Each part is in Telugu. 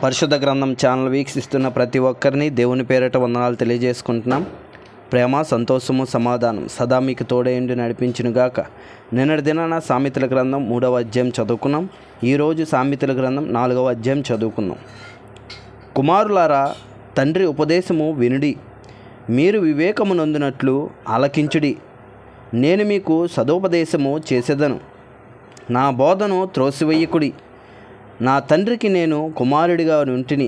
పరిశుద్ధ గ్రంథం ఛానల్ వీక్షిస్తున్న ప్రతి ఒక్కరిని దేవుని పేరిట వందనాలు తెలియజేసుకుంటున్నాం. ప్రేమ, సంతోషము, సమాధానం సదా మీకు తోడేండి నడిపించునుగాక. నిన్నటి దినాన సామెతల గ్రంథం 3వ అధ్యాయం చదువుకున్నాం. ఈరోజు సామెతల గ్రంథం 4వ అధ్యాయం చదువుకున్నాం. కుమారులారా, తండ్రి ఉపదేశము వినుడి, మీరు వివేకము నొందినట్లు ఆలకించుడి. నేను మీకు సదోపదేశము చేసేదను, నా బోధను త్రోసివేయకుడి. నా తండ్రికి నేను కుమారుడిగా ఉంటిని,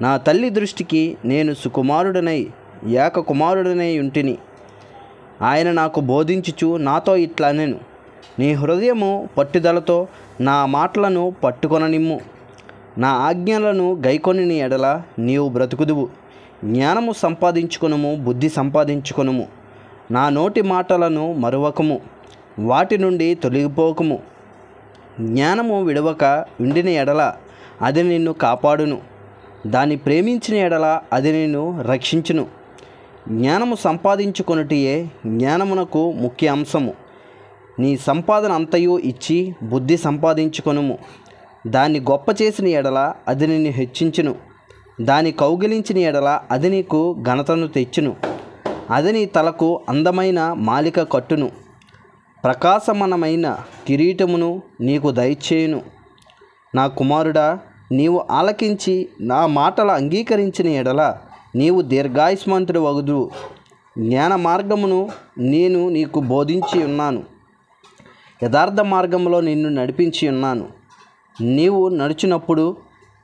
నా తల్లి దృష్టికి నేను సుకుమారుడనై ఏక కుమారుడనై ఉంటిని. ఆయన నాకు బోధించుచు నాతో ఇట్లా నేను, నీ హృదయము పట్టుదలతో నా మాటలను పట్టుకొననిమ్ము. నా ఆజ్ఞలను గైకొని ఎడల నీవు బ్రతుకుదువు. జ్ఞానము సంపాదించుకొనుము, బుద్ధి సంపాదించుకొనుము. నా నోటి మాటలను మరువకము, వాటి నుండి తొలగిపోకము. జ్ఞానము విడవక ఉండిన ఎడల అది నిన్ను కాపాడును, దాన్ని ప్రేమించిన ఎడల అది నిన్ను రక్షించును. జ్ఞానము సంపాదించుకొనుటయే జ్ఞానమునకు ముఖ్య అంశము. నీ సంపాదన అంతయు ఇచ్చి బుద్ధి సంపాదించుకొనుము. దాన్ని గొప్ప చేసిన ఎడల అది నిన్ను హెచ్చించును, దాన్ని కౌగిలించిన ఎడల అది నీకు ఘనతను తెచ్చును. అది నీ తలకు అందమైన మాలిక కట్టును, ప్రకాశమానమైన కిరీటమును నీకు దయచేయును. నా కుమారుడా, నీవు ఆలకించి నా మాటలు అంగీకరించిన ఎడల నీవు దీర్ఘాయుష్మంతుడు వగుదువు. జ్ఞాన మార్గమును నేను నీకు బోధించి ఉన్నాను, యథార్థ మార్గంలో నిన్ను నడిపించి ఉన్నాను. నీవు నడుచునప్పుడు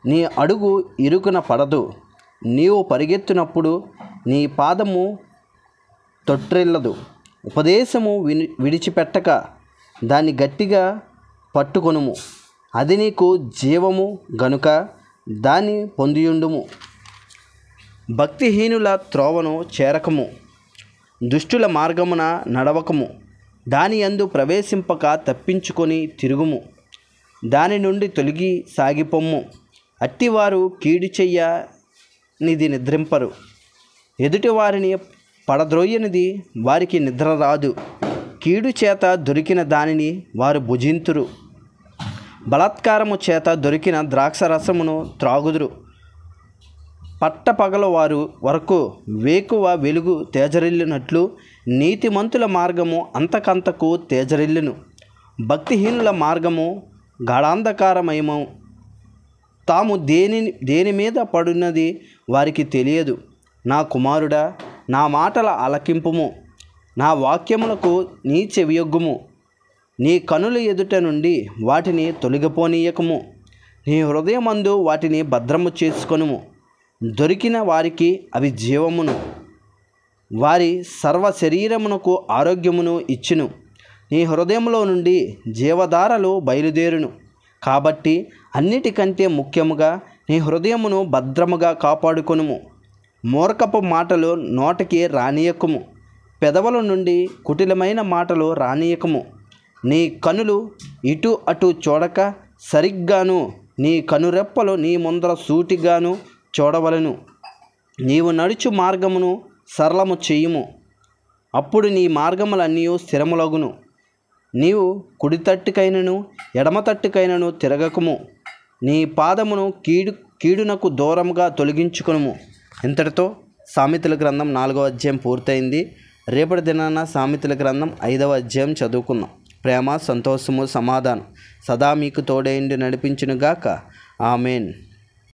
నీ అడుగు ఇరుకున పడదు, నీవు పరిగెత్తునప్పుడు నీ పాదము తొట్టిల్లదు. ఉపదేశము విడిచిపెట్టక దాన్ని గట్టిగా పట్టుకొనుము, అది నీకు జీవము గనుక దాన్ని పొందియుండుము. భక్తిహీనుల త్రోవను చేరకము, దుష్టుల మార్గమున నడవకము. దాని యందు ప్రవేశింపక తప్పించుకొని తిరుగుము, దాని నుండి తొలగి సాగిపొమ్ము. అట్టివారు కీడు చెయ్యనిది నిద్రింపరు, ఎదుటి వారిని పడద్రోయనిది వారికి నిద్ర రాదు. కీడు చేత దొరికిన దానిని వారు భుజింతురు, బలాత్కారము చేత దొరికిన ద్రాక్షరసమును త్రాగుదురు. పట్టపగల వారు వరకు వేకువ వెలుగు తేజరిల్లినట్లు నీతిమంతుల మార్గము అంతకంతకు తేజరిల్లును. భక్తిహీనుల మార్గము గాఢాంధకారమయము, తాము దేని మీద పడినది వారికి తెలియదు. నా కుమారుడా, నా మాటల ఆలకింపుము, నా వాక్యములకు నీ చెవియొగ్గుము. నీ కనుల ఎదుట నుండి వాటిని తొలగిపోనీయకము, నీ హృదయమందు వాటిని భద్రము చేసుకొనుము. దొరికిన వారికి అవి జీవమును, వారి సర్వ శరీరమునకు ఆరోగ్యమును ఇచ్చును. నీ హృదయంలో నుండి జీవధారలు బయలుదేరును. కాబట్టి అన్నిటికంటే ముఖ్యముగా నీ హృదయమును భద్రముగా కాపాడుకొనుము. మూర్ఖపు మాటలు నోటికి రానియకము, పెదవుల నుండి కుటిలమైన మాటలు రానియకము. నీ కనులు ఇటు అటు చూడక సరిగ్గాను, నీ కనురెప్పలు నీ ముందర సూటిగాను చూడవలను. నీవు నడుచు మార్గమును సరళము చేయుము, అప్పుడు నీ మార్గములన్నీ స్థిరములగును. నీవు కుడి తట్టుకైనను ఎడమ తట్టుకైనను తిరగకము. నీ పాదమును కీడునకు దూరముగా తొలగించుకొనుము. ఇంతటితో సామెతల గ్రంథం 4వ అధ్యాయం పూర్తయింది. రేపటి దినాన సామెతల గ్రంథం 5వ అధ్యాయం చదువుకుందాం. ప్రేమ, సంతోషము, సమాధానం సదా మీకు తోడేండి నడిపించునుగాక. ఆమెన్.